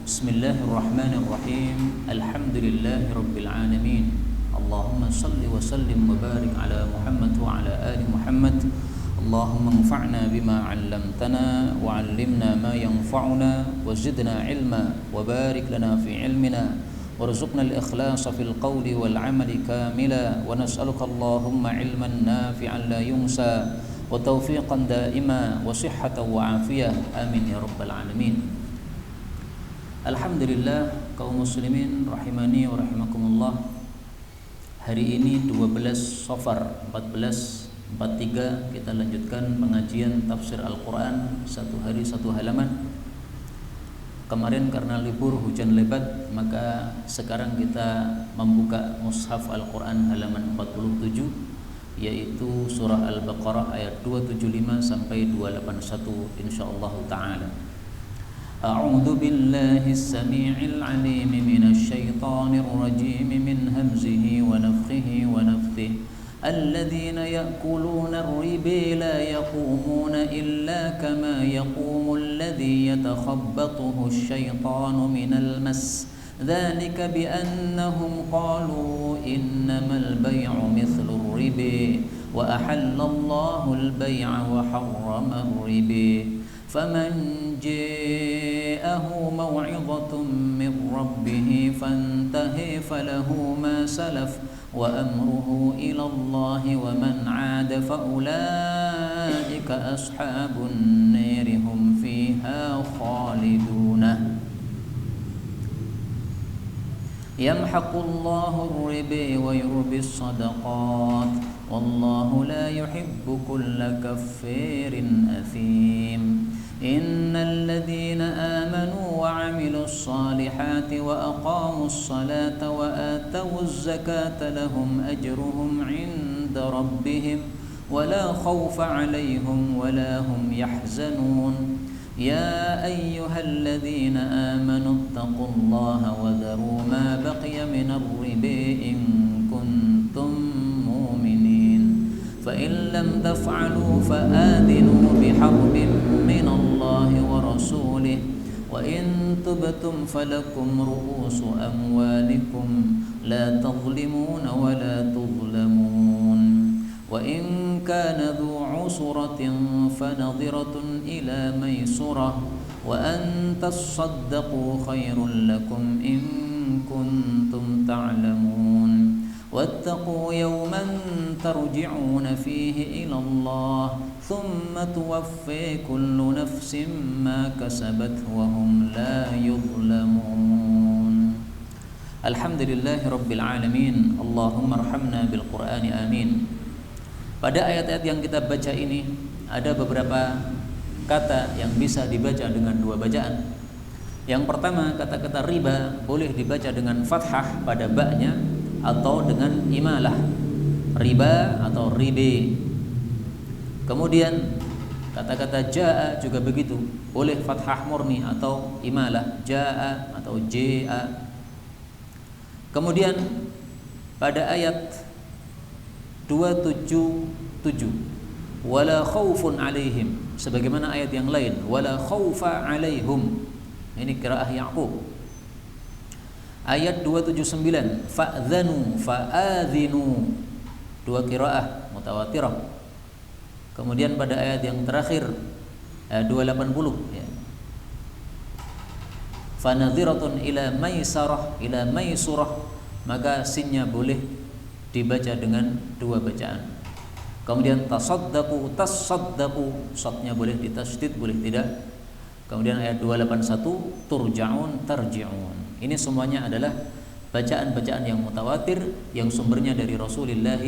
Bismillahirrahmanirrahim. Alhamdulillahirabbil alamin. Allahumma shalli wa sallim wa barik ala Muhammad wa ala ali Muhammad. Allahumma anfa'na bima 'allamtana wa 'allimna ma yanfa'una wa zidna 'ilma wa barik lana fi 'ilmina warzuqna al-ikhlasa fil qawli wal 'amali kamila wa nas'aluka Allahumma 'ilman nafi'an la yunsa wa tawfiqan da'ima wa sihhatan wa 'afiyah. Amin ya rabbal alamin. Alhamdulillah kaum muslimin rahimani wa rahimakumullah. Hari ini 12 Safar 1443 kita lanjutkan pengajian tafsir Al-Quran satu hari satu halaman. Kemarin karena libur hujan lebat, maka sekarang kita membuka mushaf Al-Quran halaman 47, yaitu surah Al-Baqarah ayat 275 sampai 281 insyaallah ta'ala. أعوذ بالله السميع العليم من الشيطان الرجيم من همزه ونفخه ونفثه الذين يأكلون الربا لا يقومون إلا كما يقوم الذي يتخبطه الشيطان من المس ذلك بأنهم قالوا إنما البيع مثل الربا وأحل الله البيع وحرم الربا فمن جاءه موعظة من ربه فانتهى فله ما سلف وأمره إلى الله ومن عاد فأولئك أصحاب النار هم فيها خالدون يمحق الله الربا ويربي الصدقات والله لا يحب كل كفار أثيم إن الذين آمنوا وعملوا الصالحات وأقاموا الصلاة وآتوا الزكاة لهم أجرهم عند ربهم ولا خوف عليهم ولا هم يحزنون يا أيها الذين آمنوا اتقوا الله وذروا ما بقي من الربا إن كنتم مؤمنين فإن لم تفعلوا فآذنوا بحرب من الله ورسوله وإن تبتم فلكم رؤوس أموالكم لا تظلمون ولا تظلمون وإن كان ذو عسرة فنظرة إلى ميسرة وأن تصدقوا خير لكم إن كنتم تعلمون واتقوا يوما ترجعون فيه إلى الله ثم توفي كل نفس ما كسبت وهم لا يظلمون الحمد لله رب العالمين اللهم ارحمنا بالقرآن آمين. Pada ayat-ayat yang kita baca ini ada beberapa kata yang bisa dibaca dengan dua bacaan. Yang pertama, kata-kata riba boleh dibaca dengan fathah pada ba-nya atau dengan imalah, riba atau ribe. Kemudian kata-kata jaa juga begitu, boleh fathah murni atau imalah, jaa atau jaa. Kemudian pada ayat 277 wala khaufun alaihim, sebagaimana ayat yang lain wala khaufa alaihum, ini qiraah Ya'qub. Ayat 279 fa'dhanu fa'adhinu, dua qiraah mutawatirah. Kemudian pada ayat yang terakhir 280 ya, fanadhiratun ila maisarah ila maisurah, maka sinnya boleh dibaca dengan dua bacaan. Kemudian tasaddaqu tasaddaqu, shadnya boleh ditasydid boleh tidak. Kemudian ayat 281 turja'un tarji'un. Ini semuanya adalah bacaan-bacaan yang mutawatir yang sumbernya dari Rasulullah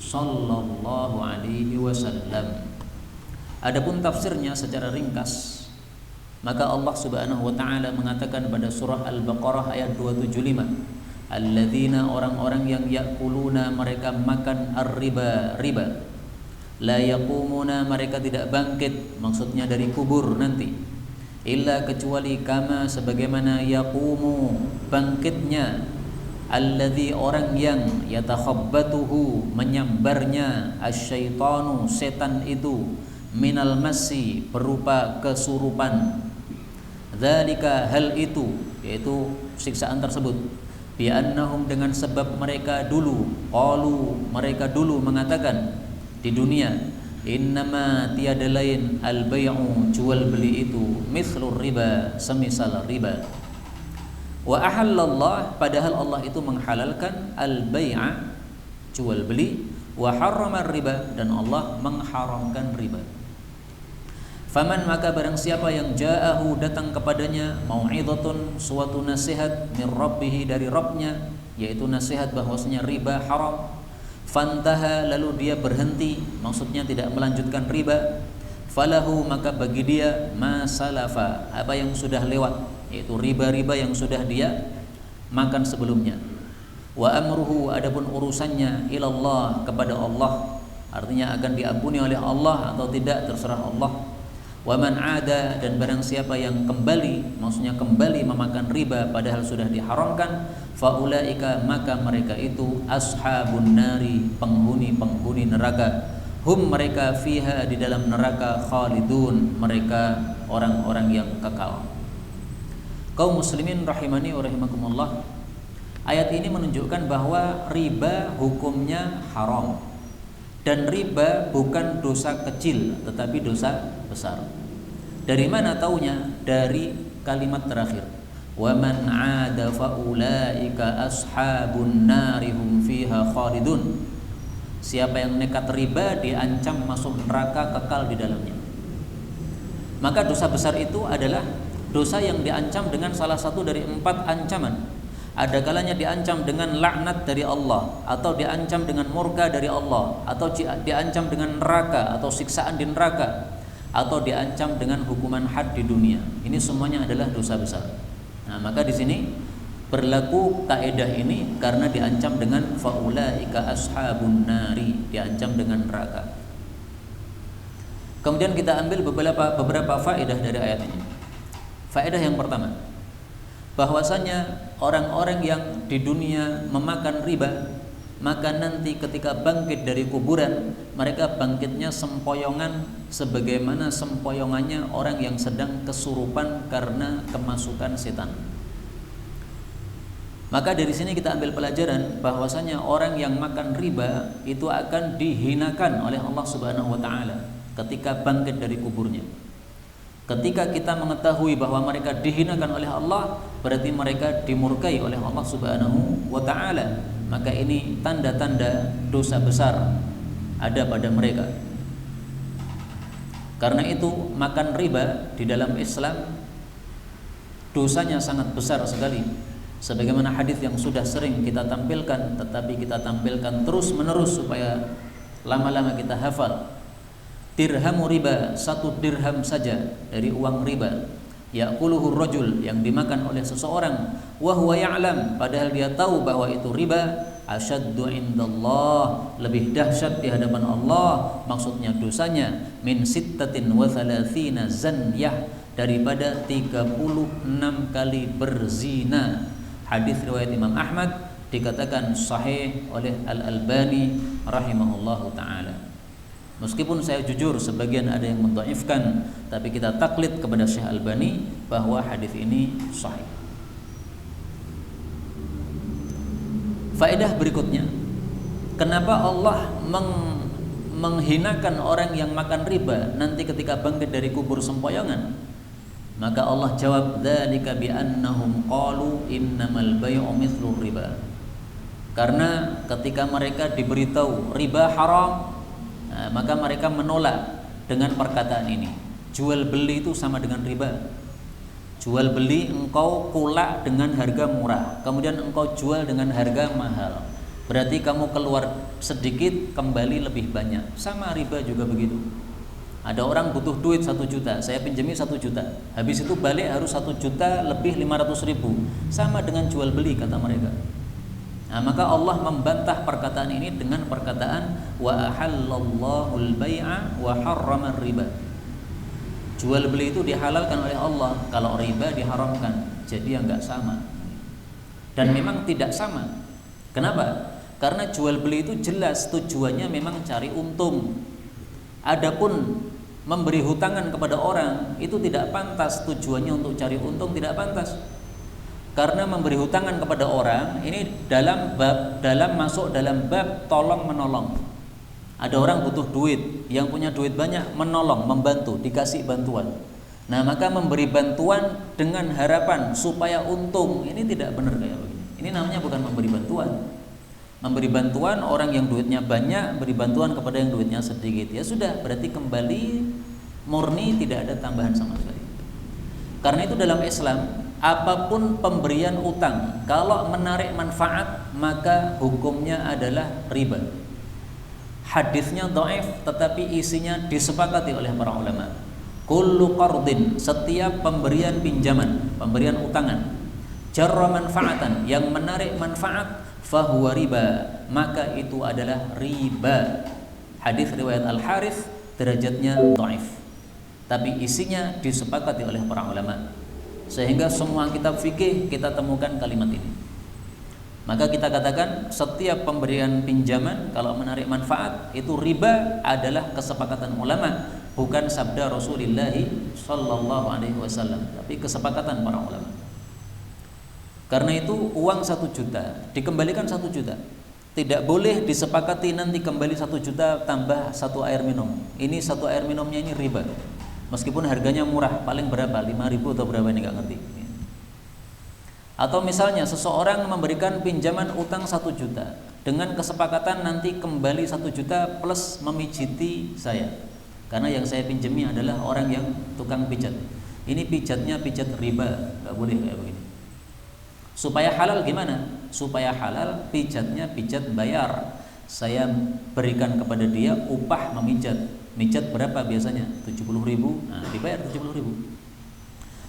sallallahu alaihi wasallam. Adapun tafsirnya secara ringkas, maka Allah Subhanahu wa taala mengatakan pada surah Al-Baqarah ayat 275, alladzina, orang-orang yang yakuluna, mereka makan ar-riba, riba, la yaqumuna, mereka tidak bangkit, maksudnya dari kubur nanti, illa, kecuali kama, sebagaimana yaqumu, bangkitnya, alladzi, orang yang yatakhabbatuhu, menyambarnya, asyaitanu, setan itu, minal masi, berupa kesurupan. Dzalika, hal itu, yaitu siksaan tersebut. Bi'annahum, dengan sebab mereka dulu, qalu, mereka dulu mengatakan di dunia, innama tiada lain al-bay'u, jual beli itu, mithlur riba, semisal riba. Wa ahallallah, padahal Allah itu menghalalkan al-bay'a, jual beli, wa harrama riba, dan Allah mengharamkan riba. Faman, maka barang siapa yang ja'ahu, datang kepadanya, mau'idhatun, suatu nasihat, min rabbih, dari Rabbnya, yaitu nasihat bahwasanya riba haram, fantaha, lalu dia berhenti, maksudnya tidak melanjutkan riba, falahu, maka bagi dia ma salafa, apa yang sudah lewat, yaitu riba-riba yang sudah dia makan sebelumnya. Wa amruhu, adapun urusannya, ilallah, kepada Allah, artinya akan diampuni oleh Allah atau tidak terserah Allah. Wa man ada, dan barang siapa yang kembali, maksudnya kembali memakan riba padahal sudah diharamkan, faulaika, maka mereka itu ashabun nari, penghuni-penghuni neraka, hum, mereka fiha, di dalam neraka, khalidun, mereka orang-orang yang kekal. Kaum muslimin rahimani wa rahimakumullah, ayat ini menunjukkan bahwa riba hukumnya haram, dan riba bukan dosa kecil tetapi dosa besar. Dari mana taunya? Dari kalimat terakhir, wa man 'ada fa ulaika ashabun nari hum fiha khalidun. Siapa yang nekat riba diancam masuk neraka, kekal di dalamnya. Maka dosa besar itu adalah dosa yang diancam dengan salah satu dari 4 ancaman. Ada kalanya diancam dengan laknat dari Allah, atau diancam dengan murka dari Allah, atau diancam dengan neraka atau siksaan di neraka, atau diancam dengan hukuman had di dunia. Ini semuanya adalah dosa besar. Nah, maka di sini berlaku kaidah ini karena diancam dengan faulaika ashabun nari, diancam dengan neraka. Kemudian kita ambil beberapa faedah dari ayat ini. Faedah yang pertama, bahwasanya orang-orang yang di dunia memakan riba, maka nanti ketika bangkit dari kuburan, mereka bangkitnya sempoyongan sebagaimana sempoyongannya orang yang sedang kesurupan karena kemasukan setan. Maka dari sini kita ambil pelajaran bahwasanya orang yang makan riba itu akan dihinakan oleh Allah Subhanahu wa taala ketika bangkit dari kuburnya. Ketika kita mengetahui bahwa mereka dihinakan oleh Allah, berarti mereka dimurkai oleh Allah Subhanahu wa taala. Maka ini tanda-tanda dosa besar ada pada mereka. Karena itu makan riba di dalam Islam dosanya sangat besar sekali. Sebagaimana hadis yang sudah sering kita tampilkan, tetapi kita tampilkan terus-menerus supaya lama-lama kita hafal. Dirhamu riba, 1 dirham saja dari uang riba, ya'kuluhu rajul, yang dimakan oleh seseorang, wa huwa ya'lam, padahal dia tahu bahwa itu riba, asyaddu indallah, lebih dahsyat di hadapan Allah, maksudnya dosanya, min sittatin wa thalathina zanyah, daripada 36 kali berzina. Hadis riwayat Imam Ahmad, dikatakan sahih oleh Al-Albani rahimahullahu ta'ala. Meskipun saya jujur sebagian ada yang mendhaifkan, tapi kita taklid kepada Syekh Albani bahwa hadis ini sahih. Faedah berikutnya, kenapa Allah menghinakan orang yang makan riba nanti ketika bangkit dari kubur sempoyongan? Maka Allah jawab, dzalika bi annahum qalu innamal bay'u mithlur riba. Karena ketika mereka diberitahu riba haram, maka mereka menolak dengan perkataan ini. Jual beli itu sama dengan riba. Jual beli, engkau kulak dengan harga murah, kemudian engkau jual dengan harga mahal. Berarti kamu keluar sedikit, kembali lebih banyak. Sama riba juga begitu. Ada orang butuh duit 1 juta, saya pinjami 1 juta, habis itu balik harus 1 juta lebih 500.000. Sama dengan jual beli, kata mereka. Nah, maka Allah membantah perkataan ini dengan perkataan wa ahallallahu al-bai'a wa harrama riba. Jual beli itu dihalalkan oleh Allah, kalau riba diharamkan. Jadi ya enggak sama. Dan memang tidak sama. Kenapa? Karena jual beli itu jelas tujuannya memang cari untung. Adapun memberi hutangan kepada orang itu tidak pantas, tujuannya untuk cari untung tidak pantas. Karena memberi hutangan kepada orang ini masuk dalam bab tolong menolong. Ada orang butuh duit, yang punya duit banyak menolong, membantu, dikasih bantuan. Nah, maka memberi bantuan dengan harapan supaya untung, ini tidak benar kayak begini. Ini namanya bukan memberi bantuan. Memberi bantuan orang yang duitnya banyak, beri bantuan kepada yang duitnya sedikit. Ya sudah, berarti kembali murni, tidak ada tambahan sama sekali. Karena itu dalam Islam, apapun pemberian utang, kalau menarik manfaat, maka hukumnya adalah riba. Hadisnya dhaif, tetapi isinya disepakati oleh para ulama. Kullu qardin, setiap pemberian pinjaman, pemberian utangan, jarra manfaatan, yang menarik manfaat, fahuwa riba, maka itu adalah riba. Hadis riwayat Al-Harits, derajatnya dhaif, tapi isinya disepakati oleh para ulama. Sehingga semua kitab fikih kita temukan kalimat ini. Maka kita katakan setiap pemberian pinjaman kalau menarik manfaat itu riba adalah kesepakatan ulama, bukan sabda Rasulullah sallallahu alaihi wasallam, tapi kesepakatan para ulama. Karena itu uang 1 juta dikembalikan 1 juta. Tidak boleh disepakati nanti kembali 1 juta tambah 1 air minum. Ini 1 air minumnya ini riba. Meskipun harganya murah, paling berapa? 5.000 atau berapa ini nggak ngerti. Atau misalnya seseorang memberikan pinjaman utang 1 juta dengan kesepakatan nanti kembali 1 juta plus memijiti saya, karena yang saya pinjami adalah orang yang tukang pijat. Ini pijatnya pijat riba, nggak boleh kayak begini. Supaya halal gimana? Supaya halal pijatnya pijat bayar. Saya berikan kepada dia upah memijat. Mijat berapa biasanya? 70.000. Nah, dibayar 70.000.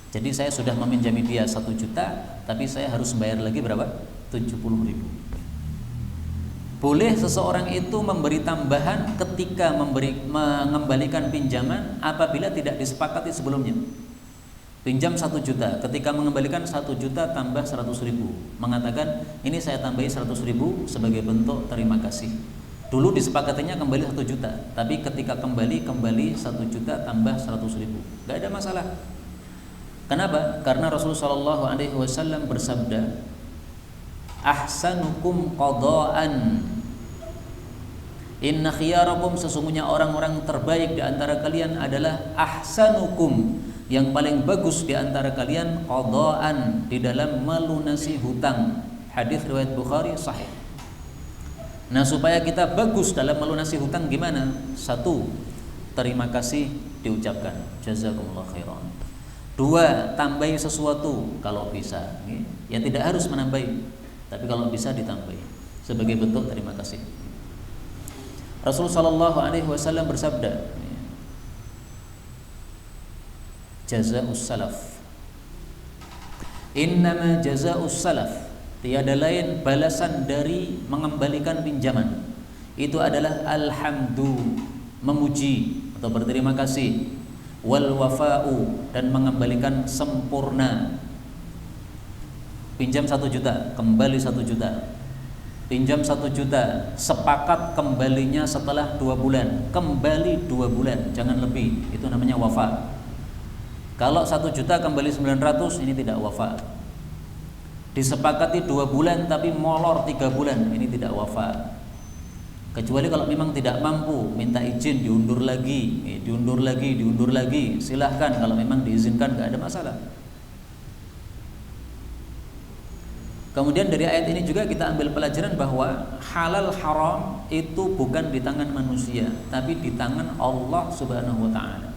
Jadi saya sudah meminjami dia 1 juta, tapi saya harus bayar lagi berapa? 70.000. Boleh seseorang itu memberi tambahan ketika mengembalikan pinjaman apabila tidak disepakati sebelumnya. Pinjam 1 juta, ketika mengembalikan 1 juta tambah 100.000, mengatakan ini saya tambahi 100.000 sebagai bentuk terima kasih. Dulu disepakatinya kembali 1 juta, tapi ketika kembali 1 juta tambah 100.000, gak ada masalah. Kenapa? Karena Rasulullah SAW bersabda, ahsanukum qadaan, inna khiyarakum, sesungguhnya orang-orang terbaik di antara kalian adalah ahsanukum, yang paling bagus di antara kalian qadaan, di dalam melunasi hutang. Hadis riwayat Bukhari sahih. Nah, supaya kita bagus dalam melunasi hutang gimana? 1, terima kasih diucapkan, jazakumullah khairan. 2, tambahi sesuatu kalau bisa. Ya tidak harus menambahi, tapi kalau bisa ditambahi sebagai bentuk terima kasih. Rasulullah SAW bersabda, jazaa'us salaf, innama jazaa'us salaf, tiada lain balasan dari mengembalikan pinjaman itu adalah alhamdu, memuji atau berterima kasih, wal wafa'u, dan mengembalikan sempurna. Pinjam 1 juta, kembali 1 juta. Pinjam 1 juta, sepakat kembalinya setelah 2 bulan, kembali 2 bulan, jangan lebih. Itu namanya wafa. Kalau 1 juta kembali 900, ini tidak wafa. Disepakati 2 bulan tapi molor 3 bulan, ini tidak wafa. Kecuali kalau memang tidak mampu, minta izin diundur lagi, diundur lagi, silahkan. Kalau memang diizinkan, nggak ada masalah. Kemudian dari ayat ini juga kita ambil pelajaran bahwa halal haram itu bukan di tangan manusia, tapi di tangan Allah Subhanahu wa Ta'ala.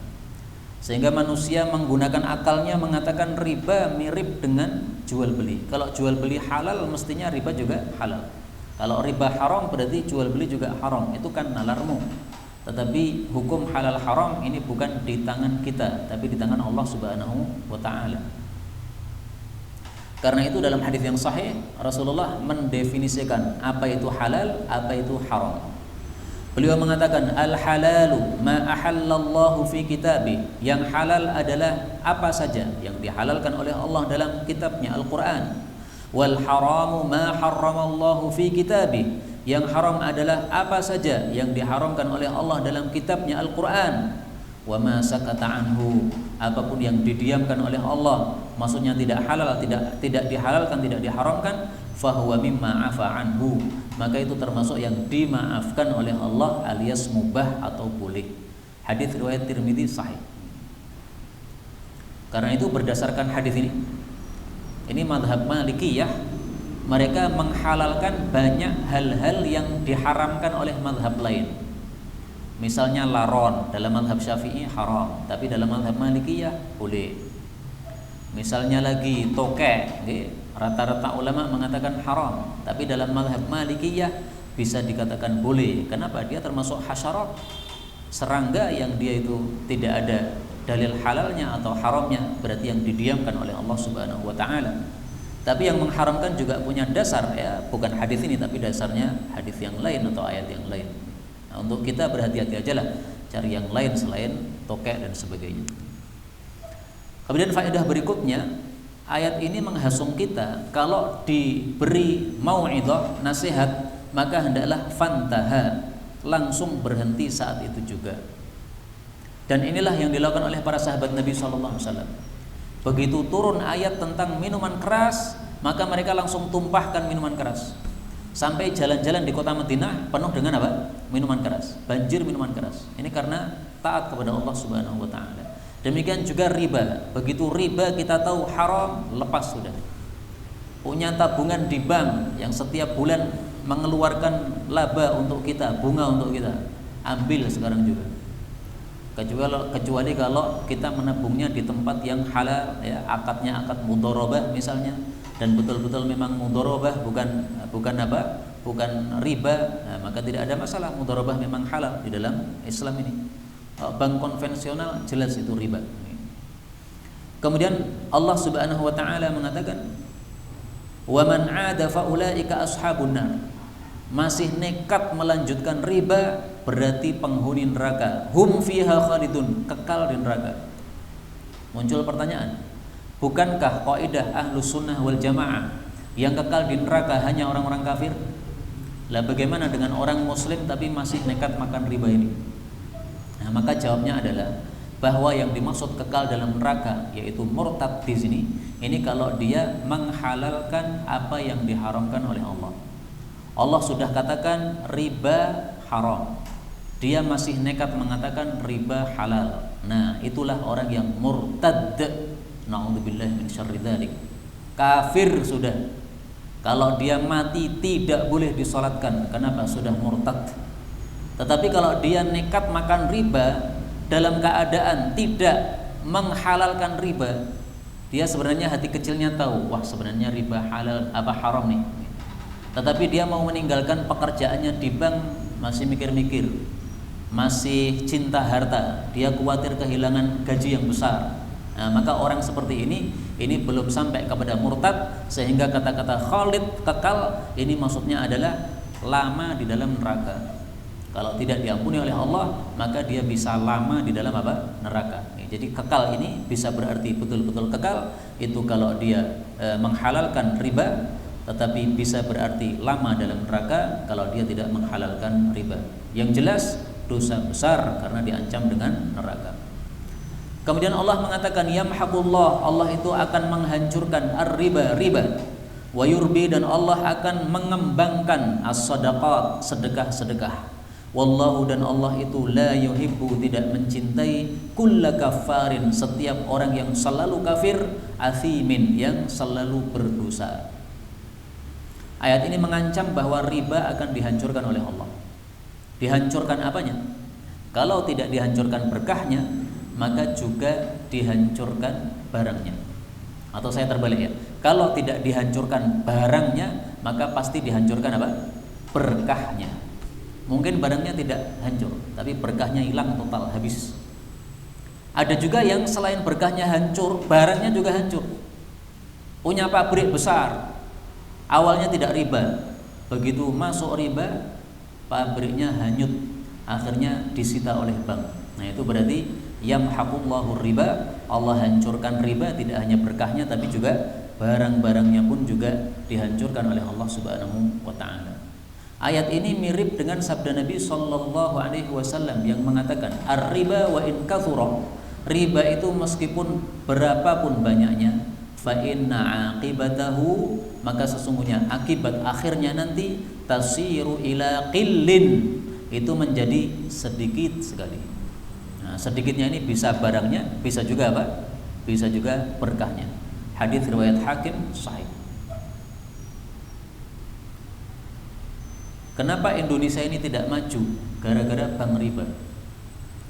Sehingga manusia menggunakan akalnya mengatakan riba mirip dengan jual beli. Kalau jual beli halal, mestinya riba juga halal. Kalau riba haram berarti jual beli juga haram. Itu kan nalarmu. Tetapi hukum halal haram ini bukan di tangan kita, tapi di tangan Allah Subhanahu wa Ta'ala. Karena itu dalam hadis yang sahih Rasulullah mendefinisikan apa itu halal, apa itu haram. Beliau mengatakan al-halalu ma ahallallahu fi kitabih, yang halal adalah apa saja yang dihalalkan oleh Allah dalam kitabnya Al-Qur'an. Wal haramu ma harramallahu fi kitabih, yang haram adalah apa saja yang diharamkan oleh Allah dalam kitabnya Al-Qur'an. Wa ma sakata anhu, apapun yang didiamkan oleh Allah, maksudnya tidak halal, tidak dihalalkan, tidak diharamkan, fahuwa mimma afa anhu, maka itu termasuk yang dimaafkan oleh Allah alias mubah atau boleh. Hadis riwayat Tirmidzi sahih. Karena itu berdasarkan hadis ini mazhab Malikiyah, mereka menghalalkan banyak hal-hal yang diharamkan oleh mazhab lain. Misalnya laron, dalam mazhab Syafi'i haram, tapi dalam mazhab Malikiyah boleh. Misalnya lagi tokek, rata-rata ulama mengatakan haram, tapi dalam mazhab Malikiyah bisa dikatakan boleh. Kenapa? Dia termasuk hasyarat, serangga yang dia itu tidak ada dalil halalnya atau haramnya, berarti yang didiamkan oleh Allah Subhanahu wa taala. Tapi yang mengharamkan juga punya dasar, ya, bukan hadis ini tapi dasarnya hadis yang lain atau ayat yang lain. Nah, untuk kita berhati-hati aja lah cari yang lain selain tokek dan sebagainya. Kemudian faedah berikutnya, ayat ini menghasung kita kalau diberi mau'idhah, nasihat, maka hendaklah fantaha, langsung berhenti saat itu juga. Dan inilah yang dilakukan oleh para sahabat Nabi SAW. Begitu turun ayat tentang minuman keras, maka mereka langsung tumpahkan minuman keras. Sampai jalan-jalan di kota Madinah penuh dengan apa? Minuman keras, banjir minuman keras. Ini karena taat kepada Allah Subhanahu wa taala. Demikian juga riba. Begitu riba kita tahu haram, lepas sudah. Punya tabungan di bank yang setiap bulan mengeluarkan laba untuk kita, bunga untuk kita, ambil sekarang juga. Kecuali kalau kita menabungnya di tempat yang halal, ya, akadnya akad mudharabah misalnya, dan betul-betul memang mudharabah, bukan riba, nah, maka tidak ada masalah. Mudharabah memang halal di dalam Islam ini. Bank konvensional jelas itu riba. Kemudian Allah Subhanahu wa taala mengatakan, "Wa man 'ada fa ulaika ashabun nar." Masih nekat melanjutkan riba berarti penghuni neraka. Hum fiha khalidun, kekal di neraka. Muncul pertanyaan, bukankah kaidah Ahlus Sunnah wal Jamaah yang kekal di neraka hanya orang-orang kafir? Lah bagaimana dengan orang muslim tapi masih nekat makan riba ini? Nah, maka jawabnya adalah bahwa yang dimaksud kekal dalam neraka yaitu murtad di sini, ini kalau dia menghalalkan apa yang diharamkan oleh Allah. Allah sudah katakan riba haram, dia masih nekat mengatakan riba halal. Nah, itulah orang yang murtad. Na'udzubillahi min syarri dzalik. Kafir sudah. Kalau dia mati tidak boleh disolatkan. Kenapa? Sudah murtad. Tetapi kalau dia nekat makan riba dalam keadaan tidak menghalalkan riba, dia sebenarnya hati kecilnya tahu, wah sebenarnya riba halal apa haram nih. Tetapi dia mau meninggalkan pekerjaannya di bank, masih mikir-mikir, masih cinta harta, dia khawatir kehilangan gaji yang besar. Nah, maka orang seperti ini belum sampai kepada murtad, sehingga kata-kata khalid, kekal, ini maksudnya adalah lama di dalam neraka. Kalau tidak diampuni oleh Allah, maka dia bisa lama di dalam apa? Neraka. Jadi kekal ini bisa berarti betul-betul kekal, itu kalau dia menghalalkan riba, tetapi bisa berarti lama dalam neraka kalau dia tidak menghalalkan riba. Yang jelas dosa besar karena diancam dengan neraka. Kemudian Allah mengatakan yamhaqullah, Allah itu akan menghancurkan ar-riba, riba. Wa yurbi, dan Allah akan mengembangkan as-sadaqat, sedekah-sedekah. Wallahu, dan Allah itu la yuhibbu, tidak mencintai kulla kafarin, setiap orang yang selalu kafir, athimin, yang selalu berdosa. Ayat ini mengancam bahwa riba akan dihancurkan oleh Allah. Dihancurkan apanya? Kalau tidak dihancurkan berkahnya, maka juga dihancurkan barangnya. Atau saya terbalik ya, kalau tidak dihancurkan barangnya, maka pasti dihancurkan apa? Berkahnya. Mungkin barangnya tidak hancur, tapi berkahnya hilang total, habis. Ada juga yang selain berkahnya hancur, barangnya juga hancur. Punya pabrik besar, awalnya tidak riba, begitu masuk riba, pabriknya hanyut, akhirnya disita oleh bank. Nah, itu berarti yamhaqullahu riba, Allah hancurkan riba, tidak hanya berkahnya tapi juga barang-barangnya pun juga dihancurkan oleh Allah Subhanahu wa taala. Ayat ini mirip dengan sabda Nabi sallallahu alaihi wasallam yang mengatakan ar-riba wa in kathura riba itu meskipun berapapun banyaknya, fa inna aqibatahu, maka sesungguhnya akibat akhirnya nanti tasiru ila qillin, itu menjadi sedikit sekali. Nah, sedikitnya ini bisa barangnya, bisa juga apa? Bisa juga berkahnya. Hadis riwayat Hakim sahih. Kenapa Indonesia ini tidak maju? Gara-gara bank riba.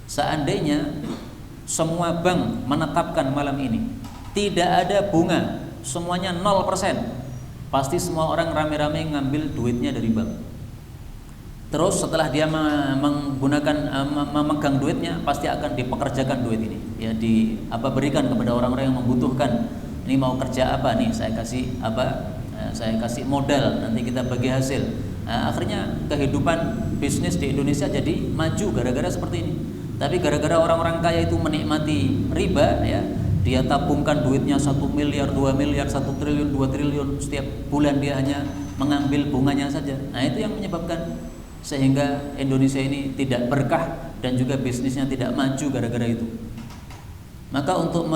Seandainya semua bank menetapkan malam ini tidak ada bunga, semuanya 0%, pasti semua orang rame-rame ngambil duitnya dari bank. Terus setelah dia menggunakan memegang duitnya, pasti akan dipekerjakan duit ini, ya berikan kepada orang-orang yang membutuhkan. Ini mau kerja apa nih? Saya kasih apa? Saya kasih modal, nanti kita bagi hasil. Nah, akhirnya kehidupan bisnis di Indonesia jadi maju gara-gara seperti ini. Tapi gara-gara orang-orang kaya itu menikmati riba, ya, dia tabungkan duitnya 1 miliar, 2 miliar, 1 triliun, 2 triliun, setiap bulan dia hanya mengambil bunganya saja. Nah, itu yang menyebabkan sehingga Indonesia ini tidak berkah dan juga bisnisnya tidak maju gara-gara itu. Maka untuk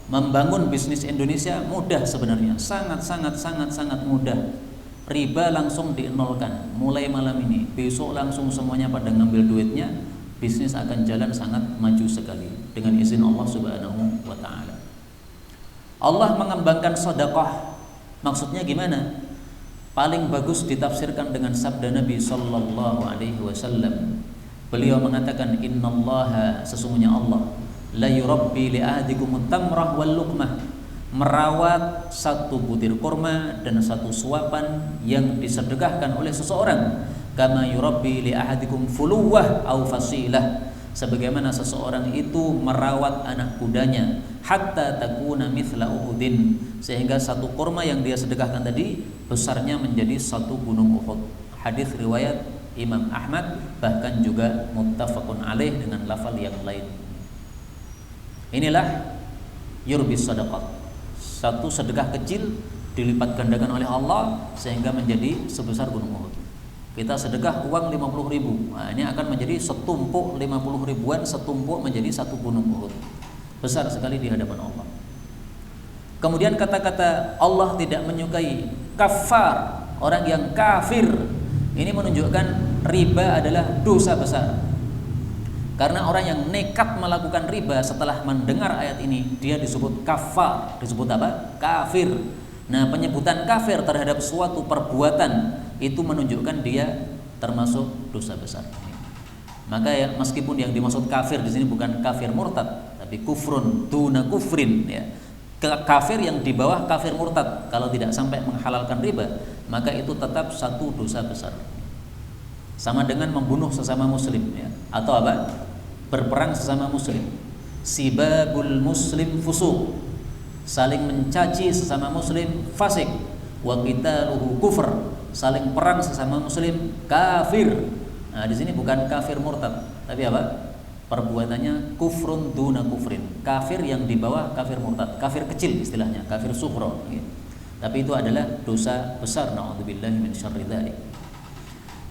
membangun bisnis Indonesia mudah sebenarnya, sangat mudah. Riba langsung dienolkan mulai malam ini, besok langsung semuanya pada ngambil duitnya, bisnis akan jalan sangat maju sekali dengan izin Allah Subhanahu wa taala. Allah mengembangkan sedekah, maksudnya gimana? Paling bagus ditafsirkan dengan sabda Nabi sallallahu alaihi wasallam. Beliau mengatakan, innallaha, sesungguhnya Allah, la yurabbi li ahadikumut tamrah wal luqmah, merawat satu butir kurma dan satu suapan yang disedekahkan oleh seseorang, kama yurabbi li ahadikum fuluwah au fasilah, sebagaimana seseorang itu merawat anak kudanya, hatta takuna mithla Uhudin, sehingga satu kurma yang dia sedekahkan tadi besarnya menjadi satu gunung Uhud. Hadis riwayat Imam Ahmad, bahkan juga muttafaqun alaih dengan lafal yang lain. Inilah yurbis sadaqah, satu sedekah kecil dilipat gandakan oleh Allah sehingga menjadi sebesar gunung Uhud. Kita sedekah uang 50.000, nah, ini akan menjadi setumpuk 50 ribuan, setumpuk menjadi satu gunung Uhud. Besar sekali di hadapan Allah. Kemudian kata-kata Allah tidak menyukai kafar, orang yang kafir, ini menunjukkan riba adalah dosa besar. Karena orang yang nekat melakukan riba setelah mendengar ayat ini, dia disebut kafar. Disebut apa? Kafir. Nah, penyebutan kafir terhadap suatu perbuatan itu menunjukkan dia termasuk dosa besar. Maka ya, meskipun yang dimaksud kafir di sini bukan kafir murtad, tapi kufrun duna kufrin, ya. Kafir yang di bawah kafir murtad, kalau tidak sampai menghalalkan riba, maka itu tetap satu dosa besar. Sama dengan membunuh sesama muslim, ya. Atau apa? Berperang sesama muslim. Sibabul muslim fusuq, saling mencaci sesama muslim fasik. Wa qitaluhu kufr, saling perang sesama muslim kafir. Nah, di sini bukan kafir murtad, tapi apa? Perbuatannya kufrun duna kufrin, kafir yang di bawah kafir murtad, kafir kecil istilahnya, kafir sughra, ya. Tapi itu adalah dosa besar, na'udzubillahi min syarri dzalik.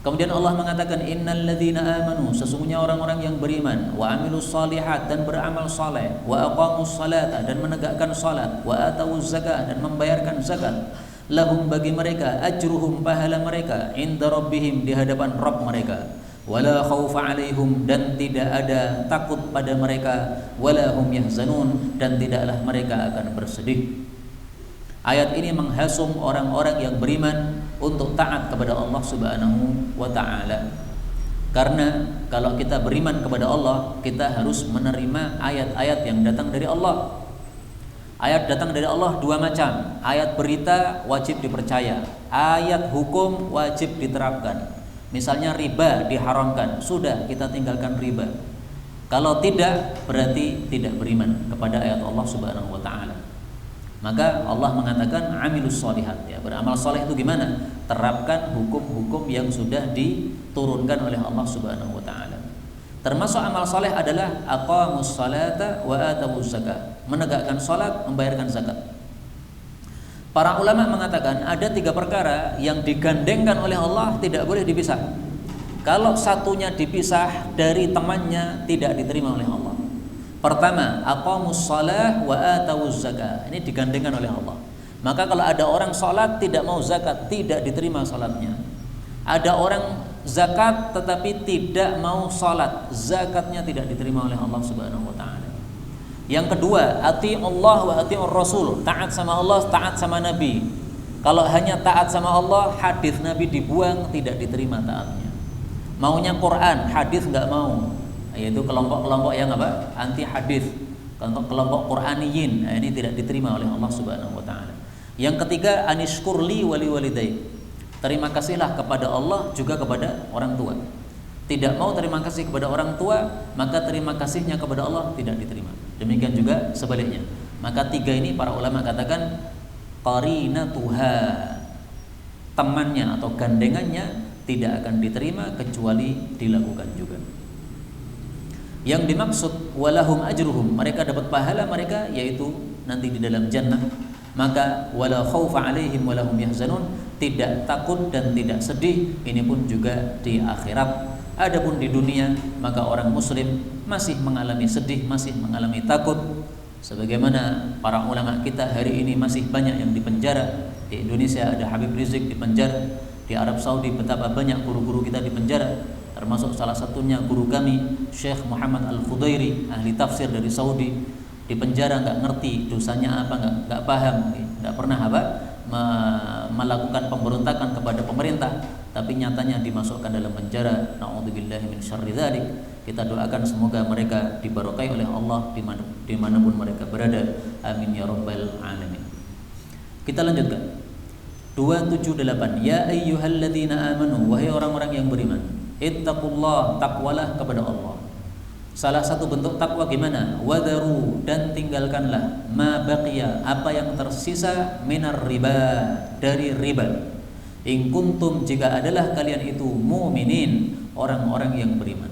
Kemudian Allah mengatakan, innal ladzina amanu, sesungguhnya orang-orang yang beriman, wa amilus shalihat, dan beramal saleh, wa aqamus salata, dan menegakkan salat, wa atawuz zakah, dan membayarkan zakat, lahum, bagi mereka, ajruhum, pahala mereka, inda rabbihim, di hadapan Rabb mereka, wala khaufa alaihim, dan tidak ada takut pada mereka, wala hum yahzanun, dan tidaklah mereka akan bersedih. Ayat ini menghasung orang-orang yang beriman untuk taat kepada Allah Subhanahu wa ta'ala. Karena kalau kita beriman kepada Allah, kita harus menerima ayat-ayat yang datang dari Allah. Ayat datang dari Allah dua macam. Ayat berita wajib dipercaya, ayat hukum wajib diterapkan. Misalnya riba diharamkan, sudah kita tinggalkan riba. Kalau tidak, berarti tidak beriman kepada ayat Allah Subhanahu wa ta'ala. Maka Allah mengatakan amilus sholihat, ya, beramal soleh itu gimana? Terapkan hukum-hukum yang sudah diturunkan oleh Allah Subhanahu wa ta'ala. Termasuk amal soleh adalah aqamus salata wa atawuz zakah, menegakkan salat, membayarkan zakat. Para ulama mengatakan ada 3 perkara yang digandengkan oleh Allah, tidak boleh dipisah. Kalau satunya dipisah dari temannya, tidak diterima oleh Allah. Pertama, aqamus shalah wa atawuz zakah. Ini digandengkan oleh Allah. Maka kalau ada orang salat tidak mau zakat, tidak diterima salatnya. Ada orang zakat tetapi tidak mau salat, zakatnya tidak diterima oleh Allah Subhanahu wa taala. Yang kedua, ati Allah wa atiur Rasul, taat sama Allah, taat sama Nabi. Kalau hanya taat sama Allah, hadis Nabi dibuang, tidak diterima taatnya. Maunya Quran, hadis nggak mau. Yaitu kelompok-kelompok yang apa? Anti hadis, kelompok Quraniyin. Nah, ini tidak diterima oleh Allah Subhanahu wa taala. Yang ketiga, anishkurli wali walidai. Terima kasihlah kepada Allah juga kepada orang tua. Tidak mau terima kasih kepada orang tua, maka terima kasihnya kepada Allah tidak diterima. Demikian juga sebaliknya. Maka tiga ini para ulama katakan qarinatuha, temannya atau gandengannya tidak akan diterima kecuali dilakukan juga. Yang dimaksud walahum ajruhum, mereka dapat pahala mereka yaitu nanti di dalam jannah. Maka wala khaufa alaihim walahum yahzanun, tidak takut dan tidak sedih, ini pun juga di akhirat. Adapun di dunia, maka orang muslim masih mengalami sedih, masih mengalami takut. Sebagaimana para ulama kita hari ini masih banyak yang dipenjara. Di Indonesia ada Habib Rizik dipenjara, di Arab Saudi betapa banyak guru-guru kita dipenjara, termasuk salah satunya guru kami Syekh Muhammad Al-Khudairi, ahli tafsir dari Saudi, di penjara, nggak ngerti dosanya apa, nggak paham, nggak pernah melakukan pemberontakan kepada pemerintah, tapi nyatanya dimasukkan dalam penjara. Na'udzubillahi min syarri dzalik. Kita doakan semoga mereka diberkahi oleh Allah dimanapun mereka berada. Amin ya rabbal alamin. Kita lanjutkan. 278. Ya ayyuhalladzina amanu, wahai orang-orang yang beriman, ittaqullah, takwalah kepada Allah. Salah satu bentuk takwa gimana? Wadaru, dan tinggalkanlah ma baqiya, apa yang tersisa minar riba, dari riba. In kuntum, jika adalah kalian itu mu'minin, orang-orang yang beriman.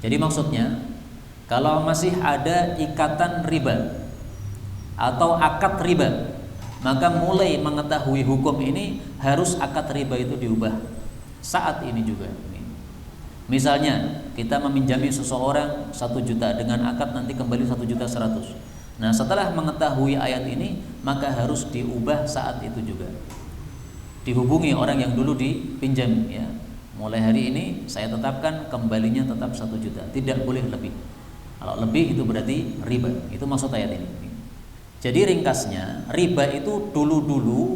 Jadi maksudnya, kalau masih ada ikatan riba atau akad riba, maka mulai mengetahui hukum ini harus akad riba itu diubah saat ini juga. Misalnya kita meminjami seseorang 1 juta dengan akad nanti kembali 1.100.000. Nah, setelah mengetahui ayat ini maka harus diubah saat itu juga. Dihubungi orang yang dulu dipinjam, ya. Mulai hari ini saya tetapkan kembalinya tetap 1 juta, tidak boleh lebih. Kalau lebih itu berarti riba. Itu maksud ayat ini. Jadi ringkasnya, riba itu dulu-dulu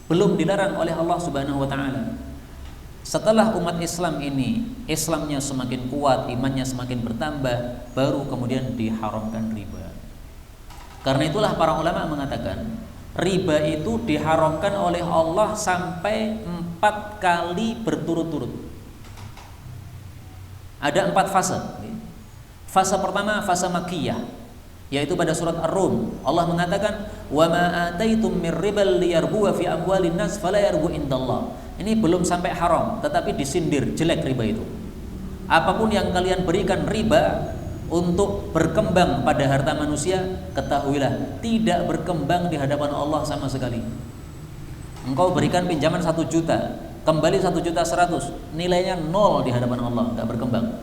belum dilarang oleh Allah Subhanahu wa taala. Setelah umat Islam ini Islamnya semakin kuat, imannya semakin bertambah, baru kemudian diharamkan riba. Karena itulah para ulama mengatakan riba itu diharamkan oleh Allah sampai 4 kali berturut-turut. Ada 4 fase. Fase pertama fase makkiyah, yaitu pada surat Ar-Rum. Allah mengatakan wa ma ataitum mir ribal liyarbu fi amwalin nas fala yarbu indallah. Ini belum sampai haram, tetapi disindir jelek riba itu. Apapun yang kalian berikan riba untuk berkembang pada harta manusia, ketahuilah tidak berkembang di hadapan Allah sama sekali. Engkau berikan pinjaman 1 juta, kembali 1.100.000, nilainya 0 di hadapan Allah, nggak berkembang.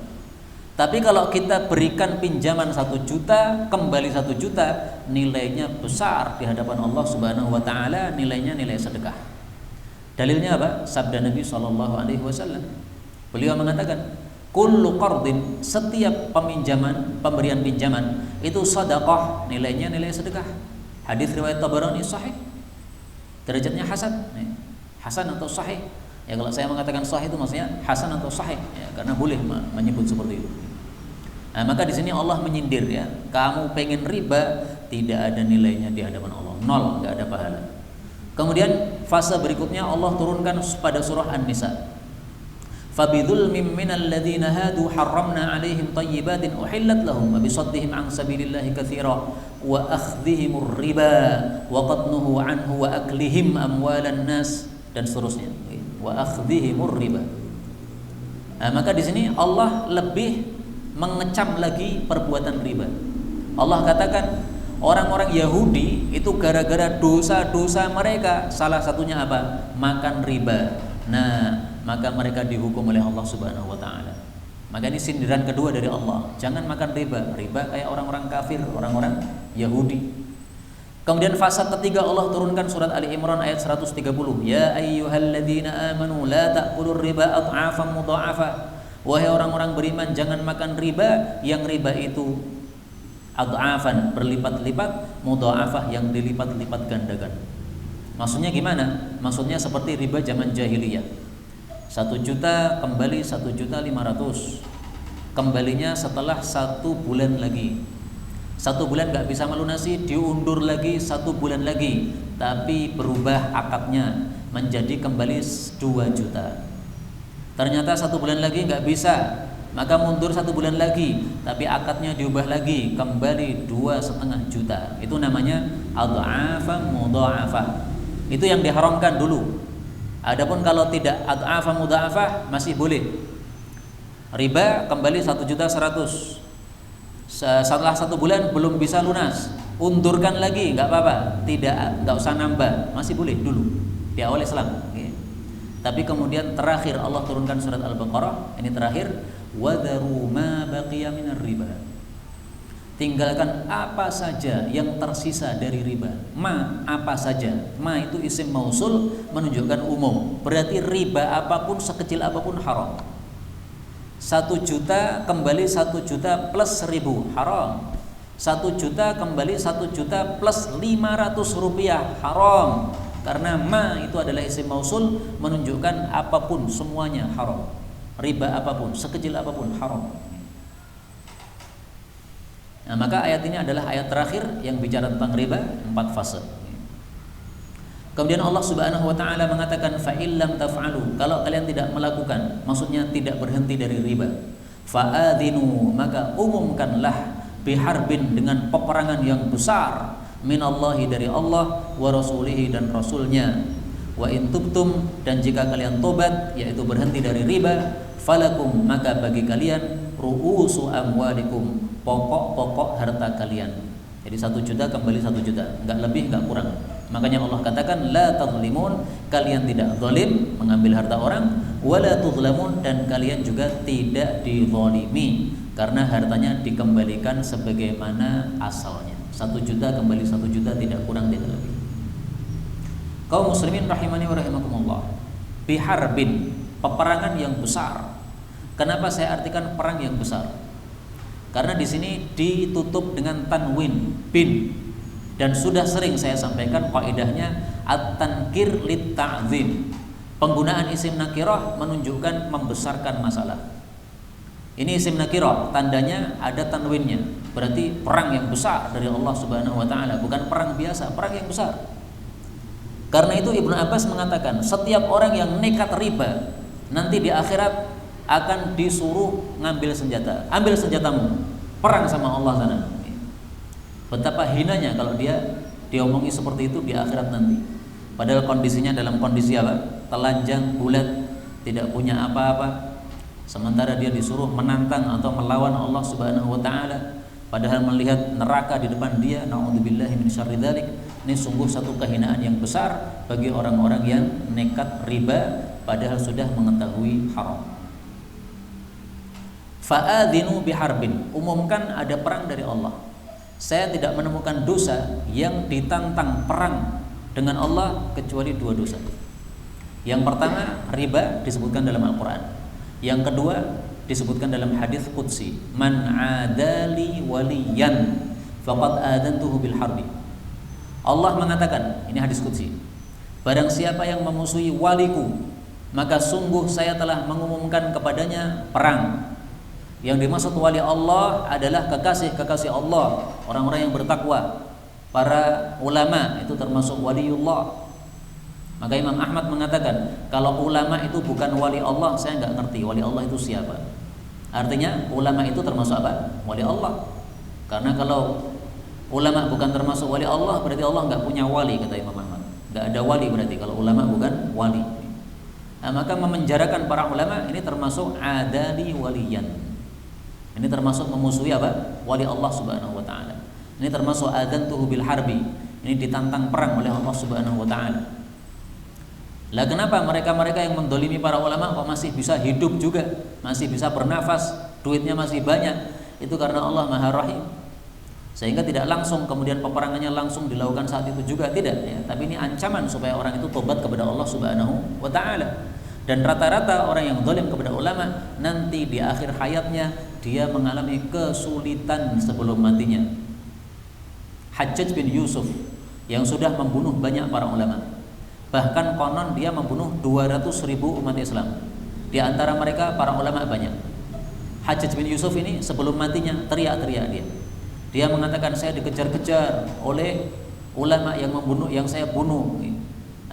Tapi kalau kita berikan pinjaman 1 juta, kembali 1 juta, nilainya besar di hadapan Allah Subhanahu wa taala, nilainya nilai sedekah. Dalilnya apa? Sabda Nabi SAW. Beliau mengatakan, kullu qardin, setiap pemberian pinjaman itu sedekah, nilainya nilai sedekah. Hadis riwayat Tabarani sahih. Derajatnya hasan. Hasan atau sahih. Ya, kalau saya mengatakan sahih itu maksudnya hasan atau sahih, ya, karena boleh menyebut seperti itu. Nah, maka di sini Allah menyindir, ya, kamu pengen riba, tidak ada nilainya di hadapan Allah, 0, enggak ada pahala. Kemudian fase berikutnya Allah turunkan pada surah An-Nisa. Fabidzulmin minal ladzina hadu harramna 'alaihim thayyibatin uhillat lahum wa bisaddihim 'an sabilillahi katsira wa akhdhihimur riba wa qadnuhu 'anhu wa aklihim amwalan nas, dan seterusnya. Wa akhdhihimur riba. Nah, maka di sini Allah lebih mengecam lagi perbuatan riba. Allah katakan orang-orang Yahudi itu gara-gara dosa-dosa mereka, salah satunya apa? Makan riba. Nah, maka mereka dihukum oleh Allah Subhanahu wa taala. Maka ini sindiran kedua dari Allah. Jangan makan riba. Riba kayak orang-orang kafir, orang-orang Yahudi. Kemudian fase ketiga Allah turunkan surat Ali Imran ayat 130. Ya ayyuhalladzina amanu la ta'kulur riba ad'afan mudha'afa. Wahai orang-orang beriman, jangan makan riba yang riba itu ad'afan, berlipat-lipat, mudha'afah, yang dilipat-lipat gandakan. Maksudnya gimana? Maksudnya seperti riba zaman jahiliyah. 1 juta kembali 1.500.000. Kembalinya setelah 1 bulan lagi. 1 bulan nggak bisa melunasi, diundur lagi 1 bulan lagi, tapi berubah akadnya menjadi kembali 2 juta. Ternyata 1 bulan lagi nggak bisa, maka mundur 1 bulan lagi, tapi akadnya diubah lagi kembali 2,5 juta. Itu namanya ad'afan mudha'afah. Itu yang diharamkan dulu. Adapun kalau tidak ad'afan mudha'afah masih boleh. Riba kembali 1.100.000. Setelah 1 bulan belum bisa lunas, undurkan lagi, nggak apa-apa, nggak usah nambah, masih boleh dulu di awal Islam. Okay. Tapi kemudian terakhir Allah turunkan surat Al-Baqarah, ini terakhir, wadharu ma baqiya minar riba. Tinggalkan apa saja yang tersisa dari riba. Ma, apa saja. Ma itu isim mausul menunjukkan umum. Berarti riba apapun, sekecil apapun haram. 1 juta kembali 1 juta plus 1.000 haram. 1 juta kembali 1 juta plus 500 rupiah haram. Karena ma itu adalah isim mausul menunjukkan apapun, semuanya haram. Riba apapun, sekecil apapun haram. Nah, maka ayat ini adalah ayat terakhir yang bicara tentang riba 4 fase. Kemudian Allah Subhanahu wa taala mengatakan fa illam taf'alu, kalau kalian tidak melakukan, maksudnya tidak berhenti dari riba, fa'adhinu, maka umumkanlah biharbin, dengan peperangan yang besar, minallahi, dari Allah, wa rasulihi, dan rasulnya, wa in tubtum, dan jika kalian tobat, yaitu berhenti dari riba, falakum, maka bagi kalian ru'usu amwalikum, pokok-pokok harta kalian. Jadi 1 juta kembali 1 juta, enggak lebih enggak kurang. Makanya Allah katakan la tadlimun, kalian tidak zalim mengambil harta orang, wala tudlamun, dan kalian juga tidak dizalimi karena hartanya dikembalikan sebagaimana asalnya. 1 juta kembali 1 juta, tidak kurang tidak lebih. Kaum muslimin rahimani wa rahimakumullah. Biharbin, peperangan yang besar. Kenapa saya artikan perang yang besar? Karena di sini ditutup dengan tanwin, bin. Dan sudah sering saya sampaikan kaidahnya at-tankir lit-ta'zim. Penggunaan isim nakirah menunjukkan membesarkan masalah. Ini isim nakirah, tandanya ada tanwinnya. Berarti perang yang besar dari Allah Subhanahu wa taala, bukan perang biasa, perang yang besar. Karena itu Ibnu Abbas mengatakan, setiap orang yang nekat riba nanti di akhirat akan disuruh ngambil senjata. Ambil senjatamu, perang sama Allah sana. Betapa hinanya kalau dia diomongi seperti itu di akhirat nanti. Padahal kondisinya dalam kondisi apa? Telanjang, bulat, tidak punya apa-apa. Sementara dia disuruh menantang atau melawan Allah Subhanahu wa taala, padahal melihat neraka di depan dia. Na'udzubillahi min syarri dzalik. Ini sungguh satu kehinaan yang besar bagi orang-orang yang nekat riba padahal sudah mengetahui haram. Fa'adhinu biharbin, umumkan ada perang dari Allah. Saya tidak menemukan dosa yang ditantang perang dengan Allah kecuali 2 dosa. Yang pertama, riba disebutkan dalam Al-Quran. Yang kedua disebutkan dalam hadis qudsi, man adali waliyan faqad adantuhu bil harbi. Allah mengatakan, ini hadis qudsi, barang siapa yang memusuhi waliku, maka sungguh saya telah mengumumkan kepadanya perang. Yang dimaksud wali Allah adalah kekasih-kekasih Allah, orang-orang yang bertakwa. Para ulama itu termasuk waliullah. Maka Imam Ahmad mengatakan, kalau ulama itu bukan wali Allah, saya nggak ngerti wali Allah itu siapa. Artinya ulama itu termasuk apa? Wali Allah. Karena kalau ulama bukan termasuk wali Allah, berarti Allah nggak punya wali, kata Imam Ahmad. Nggak ada wali berarti kalau ulama bukan wali. Nah, maka memenjarakan para ulama ini termasuk adali waliyan. Ini termasuk memusuhi apa? Wali Allah Subhanahu wa taala. Ini termasuk adantuhu bil harbi. Ini ditantang perang oleh Allah Subhanahu wa taala. Lah kenapa mereka-mereka yang mendolimi para ulama kok masih bisa hidup juga, masih bisa bernafas, duitnya masih banyak, itu karena Allah Maha Rahim. Sehingga tidak langsung kemudian peperangannya langsung dilakukan saat itu juga, tidak ya. Tapi ini ancaman supaya orang itu tobat kepada Allah Subhanahu wa taala. Dan rata-rata orang yang zalim kepada ulama nanti di akhir hayatnya dia mengalami kesulitan sebelum matinya. Hajjaj bin Yusuf yang sudah membunuh banyak para ulama, bahkan konon dia membunuh 200.000 umat Islam. Di antara mereka para ulama banyak. Hajjaj bin Yusuf ini sebelum matinya teriak-teriak dia. Dia mengatakan, saya dikejar-kejar oleh ulama yang membunuh, yang saya bunuh.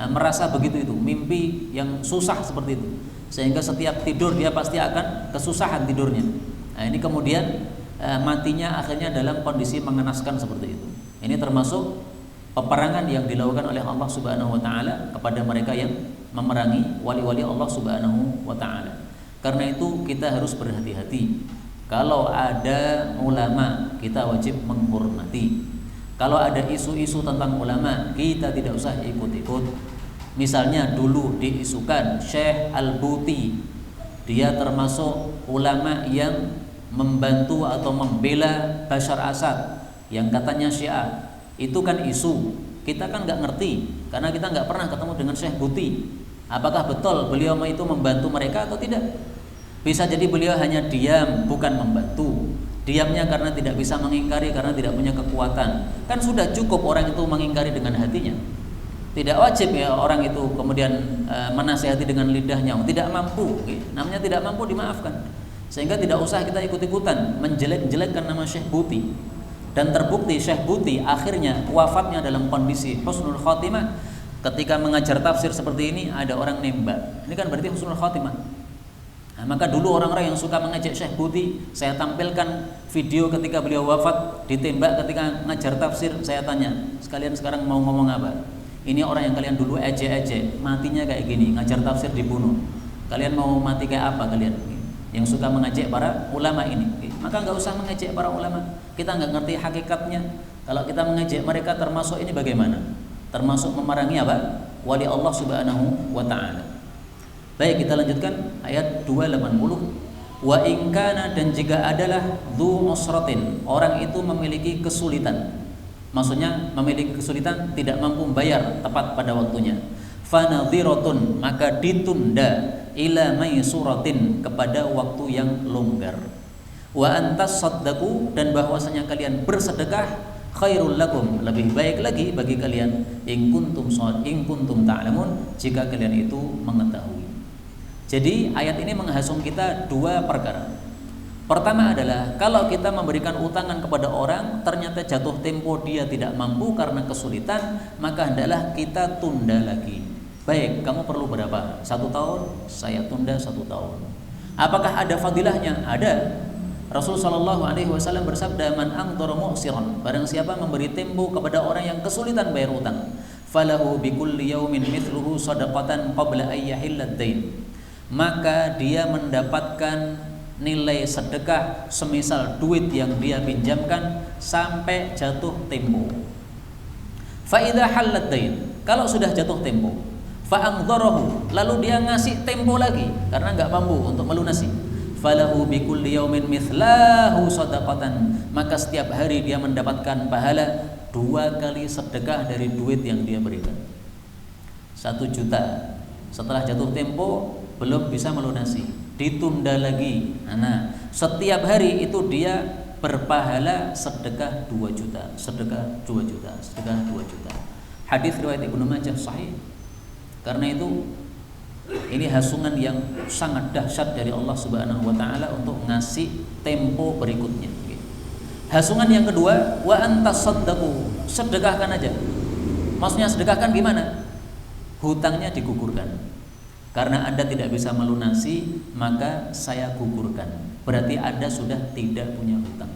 Merasa begitu itu, mimpi yang susah seperti itu. Sehingga setiap tidur dia pasti akan kesusahan tidurnya. Nah, ini kemudian matinya akhirnya dalam kondisi mengenaskan seperti itu. Ini termasuk peperangan yang dilakukan oleh Allah Subhanahu wa taala kepada mereka yang memerangi wali-wali Allah Subhanahu wa taala. Karena itu kita harus berhati-hati. Kalau ada ulama, kita wajib menghormati. Kalau ada isu-isu tentang ulama, kita tidak usah ikut-ikut. Misalnya dulu diisukan Syekh Al-Buti, dia termasuk ulama yang membantu atau membela Bashar Assad yang katanya Syiah. Itu kan isu, kita kan nggak ngerti karena kita nggak pernah ketemu dengan Syekh Buti. Apakah betul beliau itu membantu mereka atau tidak? Bisa jadi beliau hanya diam, bukan membantu. Diamnya karena tidak bisa mengingkari, karena tidak punya kekuatan. Kan sudah cukup orang itu mengingkari dengan hatinya. Tidak wajib ya orang itu kemudian menasihati dengan lidahnya. Tidak mampu, namanya tidak mampu dimaafkan. Sehingga tidak usah kita ikut-ikutan menjelek-jelekkan nama Syekh Buti. Dan terbukti Syekh Buti akhirnya wafatnya dalam kondisi husnul khotimah. Ketika mengajar tafsir seperti ini ada orang nembak. Ini kan berarti husnul khotimah. Nah, maka dulu orang-orang yang suka mengejek Syekh Buti, saya tampilkan video ketika beliau wafat, ditembak ketika ngajar tafsir. Saya tanya, sekalian sekarang mau ngomong apa? Ini orang yang kalian dulu ejek-ejek, matinya kayak gini, ngajar tafsir dibunuh. Kalian mau mati kayak apa kalian? Yang suka mengejek para ulama ini. Maka nggak usah mengejek para ulama. Kita nggak ngerti hakikatnya. Kalau kita mengejek mereka termasuk ini bagaimana? Termasuk memerangi apa? Wali Allah Subhanahu wa taala. Baik, kita lanjutkan ayat 280. Wa in kana, dan jika adalah dzu usratin, orang itu memiliki kesulitan. Maksudnya memiliki kesulitan, tidak mampu membayar tepat pada waktunya. Fanadhiratun, maka ditunda ila maisuratin, kepada waktu yang longgar. Wa antas saddaqu, dan bahwasanya kalian bersedekah, khairul lakum, lebih baik lagi bagi kalian, in kuntum ta'lamun, jika kalian itu mengetahui. Jadi ayat ini menghasung kita dua perkara. Pertama adalah kalau kita memberikan utangan kepada orang, ternyata jatuh tempo dia tidak mampu karena kesulitan, maka hendaklah kita tunda lagi. Baik, kamu perlu berapa? 1 tahun, saya tunda 1 tahun. Apakah ada fadilahnya? Ada. Rasulullah SAW bersabda, man angdara mu'siran, barang siapa memberi tempo kepada orang yang kesulitan bayar utang, falahu bikulli yaumin mithluhu shadaqatan qabla ayyahillad dain, maka dia mendapatkan nilai sedekah semisal duit yang dia pinjamkan sampai jatuh tempo. Fa idza halad dain, kalau sudah jatuh tempo, fa angdarahu, lalu dia ngasih tempo lagi karena enggak mampu untuk melunasi, falahu bikulli yaumin mithlahu shadaqatan, maka setiap hari dia mendapatkan pahala 2 kali sedekah dari duit yang dia berikan. 1 juta setelah jatuh tempo belum bisa melunasi, ditunda lagi. Nah, setiap hari itu dia berpahala sedekah 2 juta, sedekah 2 juta, sedekah 2 juta. Hadis riwayat Ibnu Majah sahih. Karena itu ini hasungan yang sangat dahsyat dari Allah Subhanahu wa taala untuk ngasih tempo berikutnya. Hasungan yang kedua, wa antas saddaqu, sedekahkan aja. Maksudnya sedekahkan gimana? Hutangnya digugurkan. Karena Anda tidak bisa melunasi, maka saya gugurkan. Berarti Anda sudah tidak punya hutang.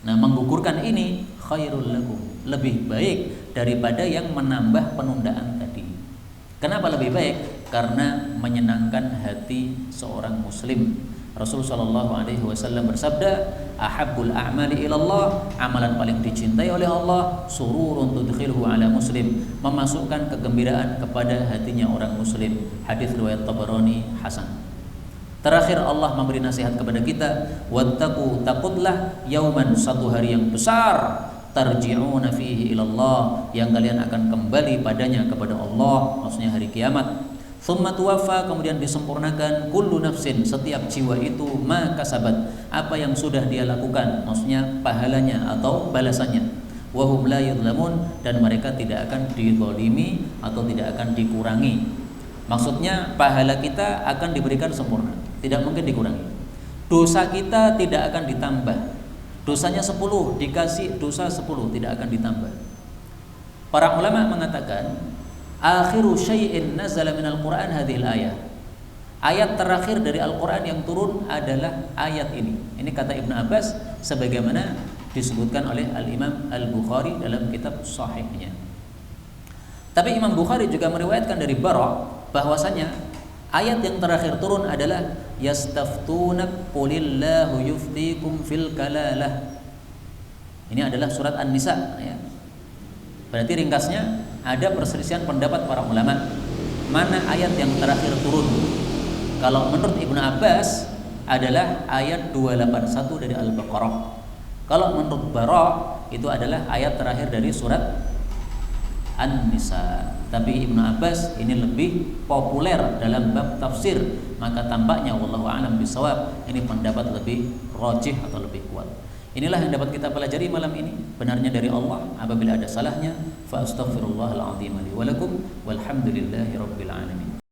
Nah, menggugurkan ini khairul lakum, lebih baik daripada yang menambah penundaan tadi. Kenapa lebih baik? Karena menyenangkan hati seorang muslim. Rasulullah SAW bersabda, ahabbul a'mali ilallah, amalan paling dicintai oleh Allah, sururun tudkhilhu ala muslim, memasukkan kegembiraan kepada hatinya orang muslim. Hadis riwayat Tabarani hasan. Terakhir Allah memberi nasihat kepada kita, wattaqu, takutlah yauman, satu hari yang besar, tarji'una fihi ilallah, yang kalian akan kembali padanya kepada Allah, maksudnya hari kiamat. Tsumma tuwaffa, kemudian disempurnakan, kullu nafsin, setiap jiwa itu, ma kasabat, apa yang sudah dia lakukan, maksudnya pahalanya atau balasannya. Wa hum la yudlamun, dan mereka tidak akan dizalimi atau tidak akan dikurangi. Maksudnya pahala kita akan diberikan sempurna, tidak mungkin dikurangi. Dosa kita tidak akan ditambah. Dosanya 10, dikasih dosa 10, tidak akan ditambah. Para ulama mengatakan, akhiru syai'in nazala minal Qur'an hadhil ayat. Ayat terakhir dari Al-Quran yang turun adalah ayat ini. Ini kata Ibnu Abbas sebagaimana disebutkan oleh Al-Imam Al-Bukhari dalam kitab sahihnya. Tapi Imam Bukhari juga meriwayatkan dari Bara bahwasanya ayat yang terakhir turun adalah yastaftunak qulillahu yuftikum fil kalalah. Ini adalah surat An-Nisa ya. Berarti ringkasnya ada perselisihan pendapat para ulama mana ayat yang terakhir turun. Kalau menurut Ibnu Abbas adalah ayat 281 dari Al-Baqarah. Kalau menurut Bara itu adalah ayat terakhir dari surat An-Nisa. Tapi Ibnu Abbas ini lebih populer dalam bab tafsir, maka tampaknya wallahu a'lam bishawab ini pendapat lebih rajih atau lebih kuat. Inilah yang dapat kita pelajari malam ini. Benarnya dari Allah, apabila ada salahnya fa astaghfirullahal azim li wa lakum walhamdulillahi rabbil alamin.